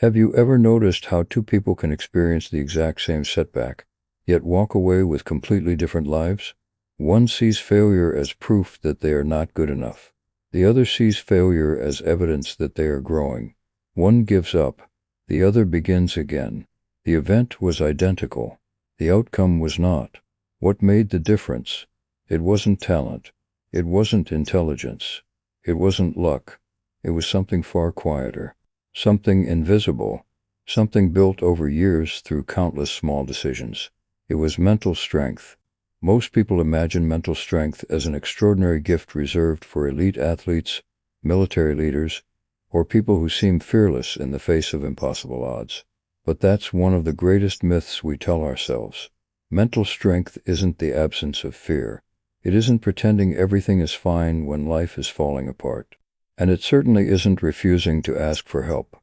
Have you ever noticed how two people can experience the exact same setback, yet walk away with completely different lives? One sees failure as proof that they are not good enough. The other sees failure as evidence that they are growing. One gives up, the other begins again. The event was identical. The outcome was not. What made the difference? It wasn't talent. It wasn't intelligence. It wasn't luck. It was something far quieter. Something invisible. Something built over years through countless small decisions. It was mental strength. Most people imagine mental strength as an extraordinary gift reserved for elite athletes, military leaders, or people who seem fearless in the face of impossible odds. But that's one of the greatest myths we tell ourselves. Mental strength isn't the absence of fear. It isn't pretending everything is fine when life is falling apart. And it certainly isn't refusing to ask for help.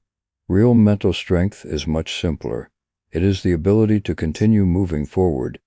Real mental strength is much simpler. It is the ability to continue moving forward,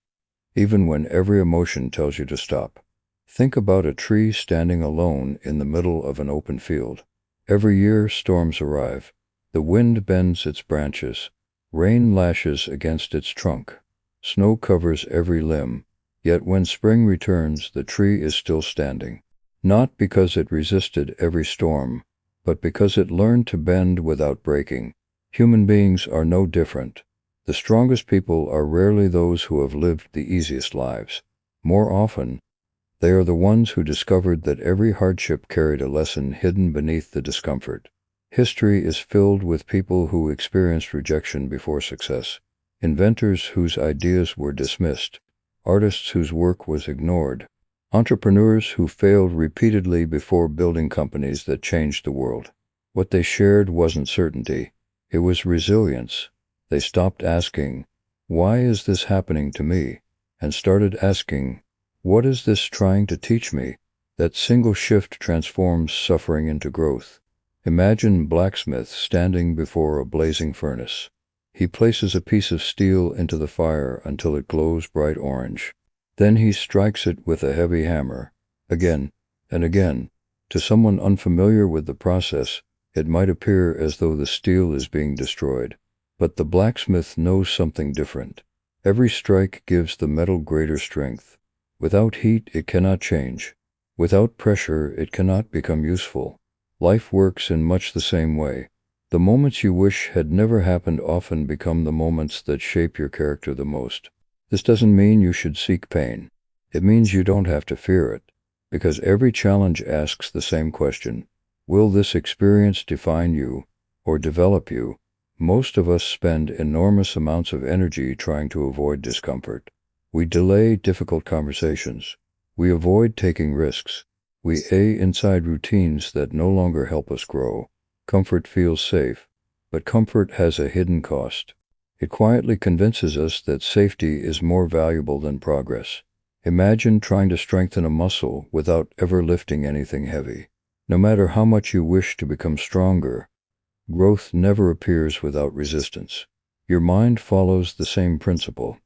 even when every emotion tells you to stop. Think about a tree standing alone in the middle of an open field. Every year storms arrive. The wind bends its branches. Rain lashes against its trunk. Snow covers every limb. Yet when spring returns, the tree is still standing. Not because it resisted every storm, but because it learned to bend without breaking. Human beings are no different. The strongest people are rarely those who have lived the easiest lives. More often, they are the ones who discovered that every hardship carried a lesson hidden beneath the discomfort. History is filled with people who experienced rejection before success. Inventors whose ideas were dismissed. Artists whose work was ignored. Entrepreneurs who failed repeatedly before building companies that changed the world. What they shared wasn't certainty. It was resilience. They stopped asking, "Why is this happening to me?" and started asking, "What is this trying to teach me?" That single shift transforms suffering into growth. Imagine blacksmith standing before a blazing furnace. He places a piece of steel into the fire until it glows bright orange. Then he strikes it with a heavy hammer, again and again. To someone unfamiliar with the process, it might appear as though the steel is being destroyed. But the blacksmith knows something different. Every strike gives the metal greater strength. Without heat, it cannot change. Without pressure, it cannot become useful. Life works in much the same way. The moments you wish had never happened often become the moments that shape your character the most. This doesn't mean you should seek pain. It means you don't have to fear it, because every challenge asks the same question: will this experience define you or develop you? Most of us spend enormous amounts of energy trying to avoid discomfort. We delay difficult conversations. We avoid taking risks. We stay inside routines that no longer help us grow. Comfort feels safe, but comfort has a hidden cost. It quietly convinces us that safety is more valuable than progress. Imagine trying to strengthen a muscle without ever lifting anything heavy. No matter how much you wish to become stronger, growth never appears without resistance. Your mind follows the same principle.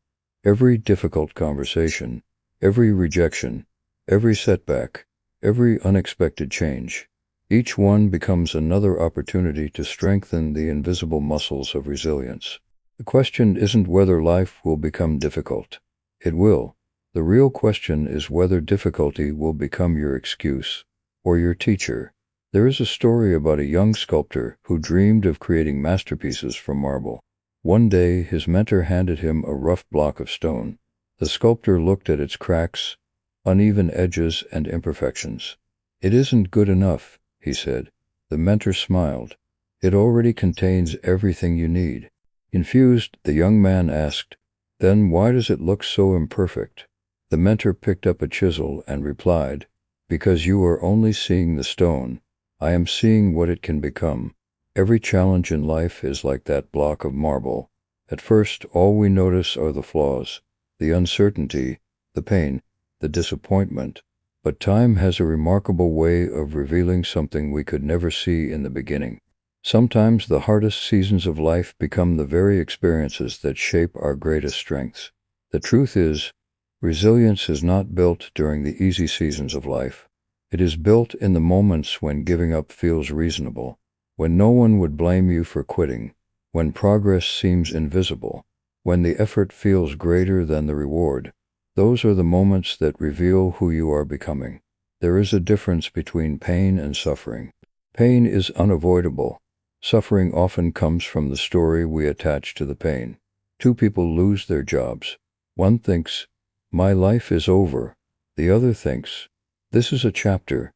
Every difficult conversation, every rejection, every setback, every unexpected change, each one becomes another opportunity to strengthen the invisible muscles of resilience. The question isn't whether life will become difficult. It will. The real question is whether difficulty will become your excuse or your teacher. There is a story about a young sculptor who dreamed of creating masterpieces from marble. One day, his mentor handed him a rough block of stone. The sculptor looked at its cracks, uneven edges, and imperfections. "It isn't good enough," he said. The mentor smiled. "It already contains everything you need." Confused, the young man asked, "Then why does it look so imperfect?" The mentor picked up a chisel and replied, "Because you are only seeing the stone. I am seeing what it can become." Every challenge in life is like that block of marble. At first, all we notice are the flaws, the uncertainty, the pain, the disappointment. But time has a remarkable way of revealing something we could never see in the beginning. Sometimes the hardest seasons of life become the very experiences that shape our greatest strengths. The truth is, resilience is not built during the easy seasons of life. It is built in the moments when giving up feels reasonable, when no one would blame you for quitting, when progress seems invisible, when the effort feels greater than the reward. Those are the moments that reveal who you are becoming. There is a difference between pain and suffering. Pain is unavoidable. Suffering often comes from the story we attach to the pain. Two people lose their jobs. One thinks, "My life is over." The other thinks, "This is a chapter,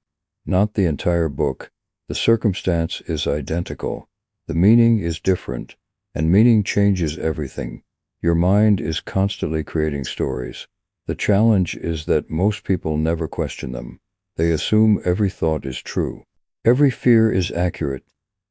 not the entire book." The circumstance is identical. The meaning is different, and meaning changes everything. Your mind is constantly creating stories. The challenge is that most people never question them. They assume every thought is true. Every fear is accurate.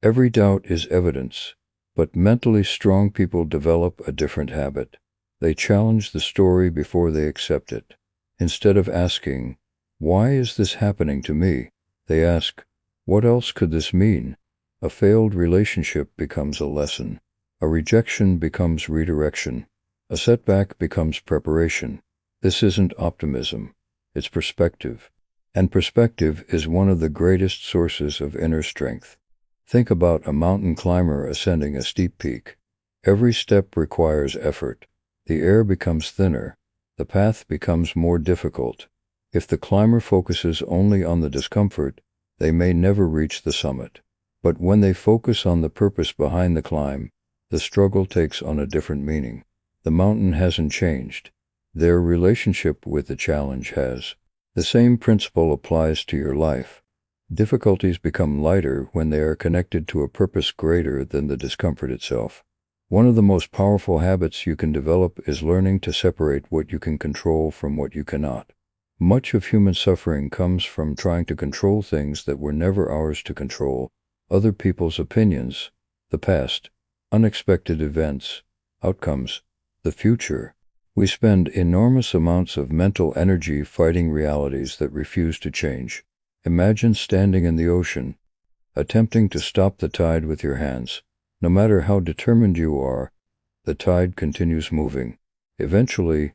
Every doubt is evidence. But mentally strong people develop a different habit. They challenge the story before they accept it. Instead of asking, "Why is this happening to me?" they ask, "What else could this mean?" A failed relationship becomes a lesson. A rejection becomes redirection. A setback becomes preparation. This isn't optimism. It's perspective. And perspective is one of the greatest sources of inner strength. Think about a mountain climber ascending a steep peak. Every step requires effort. The air becomes thinner. The path becomes more difficult. If the climber focuses only on the discomfort, they may never reach the summit. But when they focus on the purpose behind the climb, the struggle takes on a different meaning. The mountain hasn't changed. Their relationship with the challenge has. The same principle applies to your life. Difficulties become lighter when they are connected to a purpose greater than the discomfort itself. One of the most powerful habits you can develop is learning to separate what you can control from what you cannot. Much of human suffering comes from trying to control things that were never ours to control: other people's opinions, the past, unexpected events, outcomes, the future. We spend enormous amounts of mental energy fighting realities that refuse to change. Imagine standing in the ocean, attempting to stop the tide with your hands. No matter how determined you are, the tide continues moving. Eventually,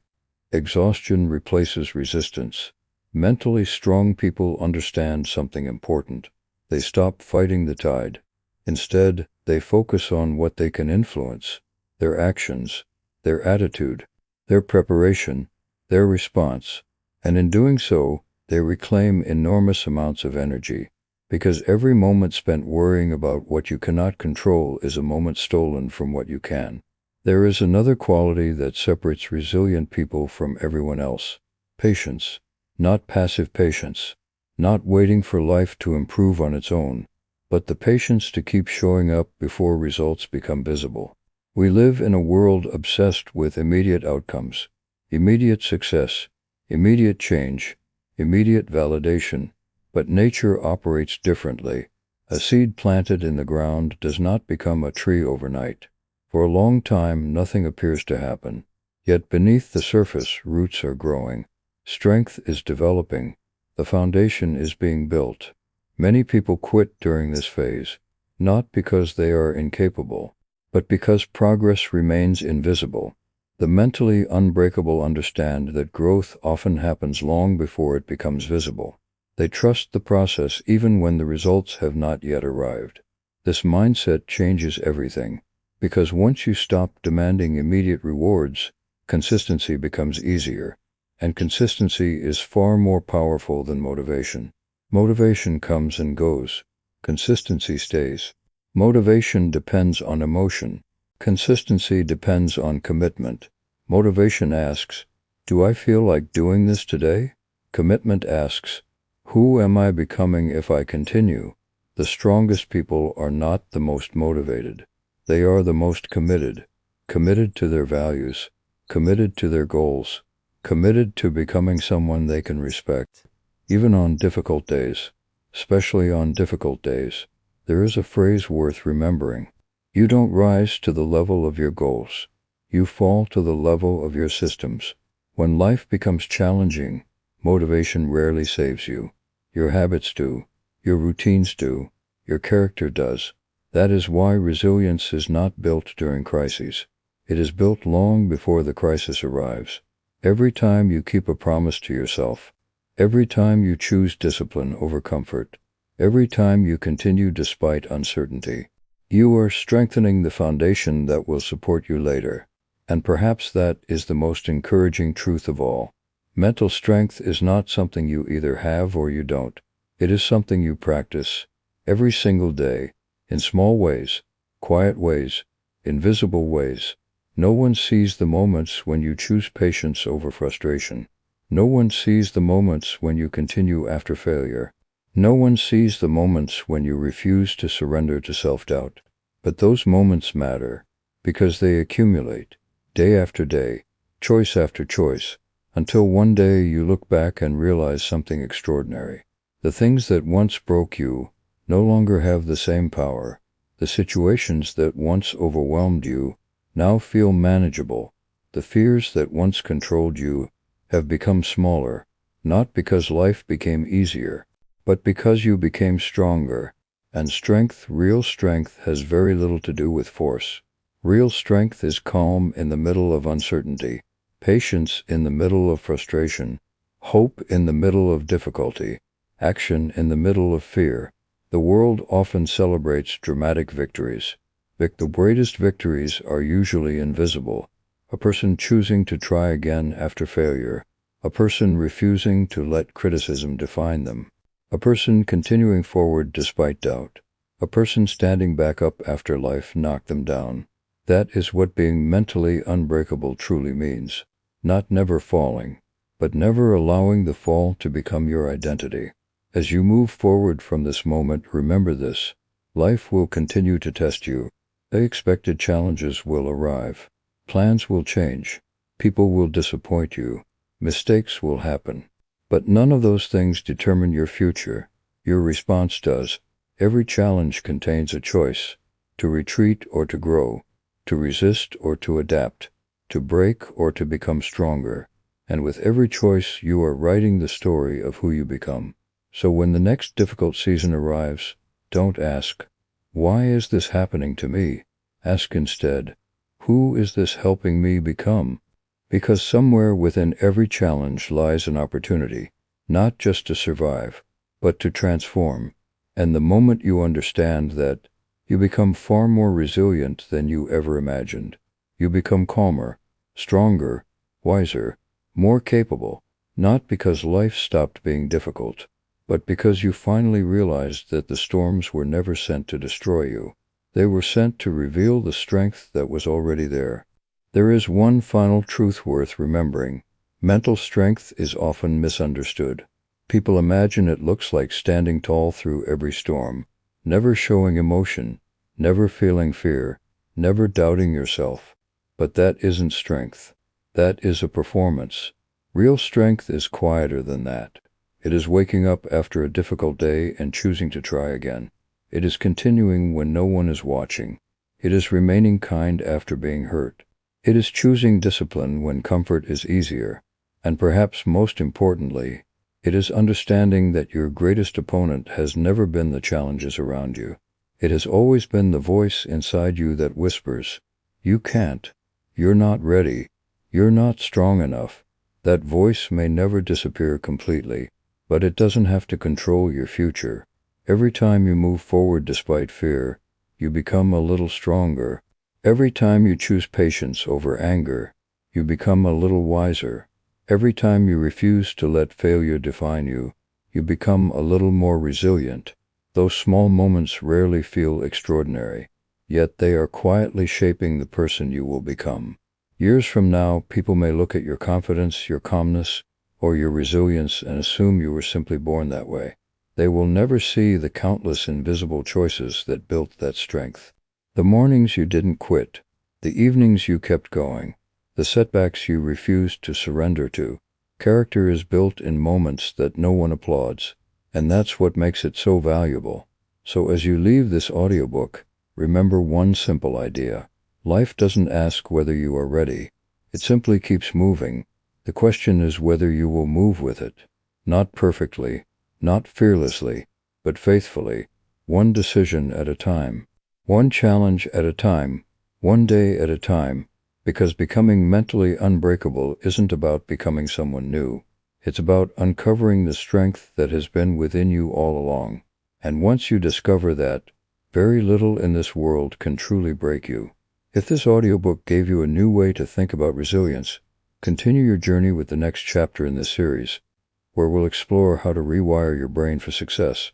exhaustion replaces resistance. Mentally strong people understand something important. They stop fighting the tide. Instead, they focus on what they can influence: their actions, their attitude, their preparation, their response. And in doing so, they reclaim enormous amounts of energy. Because every moment spent worrying about what you cannot control is a moment stolen from what you can. There is another quality that separates resilient people from everyone else: patience. Not passive patience. Not waiting for life to improve on its own, but the patience to keep showing up before results become visible. We live in a world obsessed with immediate outcomes, immediate success, immediate change, immediate validation. But nature operates differently. A seed planted in the ground does not become a tree overnight. For a long time, nothing appears to happen. Yet beneath the surface, roots are growing. Strength is developing. The foundation is being built. Many people quit during this phase, not because they are incapable, but because progress remains invisible. The mentally unbreakable understand that growth often happens long before it becomes visible. They trust the process even when the results have not yet arrived. This mindset changes everything, because once you stop demanding immediate rewards, consistency becomes easier. And consistency is far more powerful than motivation. Motivation comes and goes. Consistency stays. Motivation depends on emotion. Consistency depends on commitment. Motivation asks, "Do I feel like doing this today?" Commitment asks, "Who am I becoming if I continue?" The strongest people are not the most motivated. They are the most committed. Committed to their values. Committed to their goals. Committed to becoming someone they can respect. Even on difficult days, especially on difficult days, there is a phrase worth remembering. You don't rise to the level of your goals. You fall to the level of your systems. When life becomes challenging, motivation rarely saves you. Your habits do. Your routines do. Your character does. That is why resilience is not built during crises. It is built long before the crisis arrives. Every time you keep a promise to yourself, every time you choose discipline over comfort, every time you continue despite uncertainty, You are strengthening the foundation that will support you later. And perhaps that is the most encouraging truth of all. Mental strength is not something you either have or you don't. It is something you practice every single day, in small ways, quiet ways, invisible ways. No one sees the moments when you choose patience over frustration. No one sees the moments when you continue after failure. No one sees the moments when you refuse to surrender to self-doubt. But those moments matter, because they accumulate, day after day, choice after choice, until one day you look back and realize something extraordinary. The things that once broke you no longer have the same power. The situations that once overwhelmed you now feel manageable. The fears that once controlled you have become smaller, not because life became easier, but because you became stronger. And strength, real strength, has very little to do with force. Real strength is calm in the middle of uncertainty, patience in the middle of frustration, hope in the middle of difficulty, action in the middle of fear. The world often celebrates dramatic victories. The greatest victories are usually invisible. A person choosing to try again after failure, a person refusing to let criticism define them, a person continuing forward despite doubt, a person standing back up after life knocked them down. That is what being mentally unbreakable truly means. Not never falling, but never allowing the fall to become your identity. As you move forward from this moment, remember this: life will continue to test you. Unexpected challenges will arrive. Plans will change. People will disappoint you. Mistakes will happen. But none of those things determine your future. Your response does. Every challenge contains a choice: to retreat or to grow, to resist or to adapt, to break or to become stronger. And with every choice, you are writing the story of who you become. So when the next difficult season arrives, don't ask, "Why is this happening to me?" Ask instead, "Who is this helping me become?" Because somewhere within every challenge lies an opportunity, not just to survive, but to transform. And the moment you understand that, you become far more resilient than you ever imagined. You become calmer, stronger, wiser, more capable, not because life stopped being difficult, but because you finally realized that the storms were never sent to destroy you. They were sent to reveal the strength that was already there. There is one final truth worth remembering. Mental strength is often misunderstood. People imagine it looks like standing tall through every storm, never showing emotion, never feeling fear, never doubting yourself. But that isn't strength. That is a performance. Real strength is quieter than that. It is waking up after a difficult day and choosing to try again. It is continuing when no one is watching. It is remaining kind after being hurt. It is choosing discipline when comfort is easier. And perhaps most importantly, it is understanding that your greatest opponent has never been the challenges around you. It has always been the voice inside you that whispers, "You can't. You're not ready. You're not strong enough." That voice may never disappear completely, but it doesn't have to control your future. Every time you move forward despite fear, you become a little stronger. Every time you choose patience over anger, you become a little wiser. Every time you refuse to let failure define you, you become a little more resilient. Those small moments rarely feel extraordinary, yet they are quietly shaping the person you will become. Years from now, people may look at your confidence, your calmness, or your resilience and assume you were simply born that way. They will never see the countless invisible choices that built that strength. The mornings you didn't quit, the evenings you kept going, the setbacks you refused to surrender to. Character is built in moments that no one applauds, and that's what makes it so valuable. So as you leave this audiobook, remember one simple idea. Life doesn't ask whether you are ready. It simply keeps moving. The question is whether you will move with it. Not perfectly, not fearlessly, but faithfully, one decision at a time. One challenge at a time, one day at a time, because becoming mentally unbreakable isn't about becoming someone new. It's about uncovering the strength that has been within you all along. And once you discover that, Very little in this world can truly break you. If this audiobook gave you a new way to think about resilience, continue your journey with the next chapter in this series, where we'll explore how to rewire your brain for success.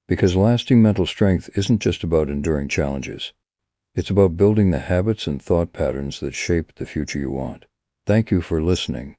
Because lasting mental strength isn't just about enduring challenges. It's about building the habits and thought patterns that shape the future you want. Thank you for listening.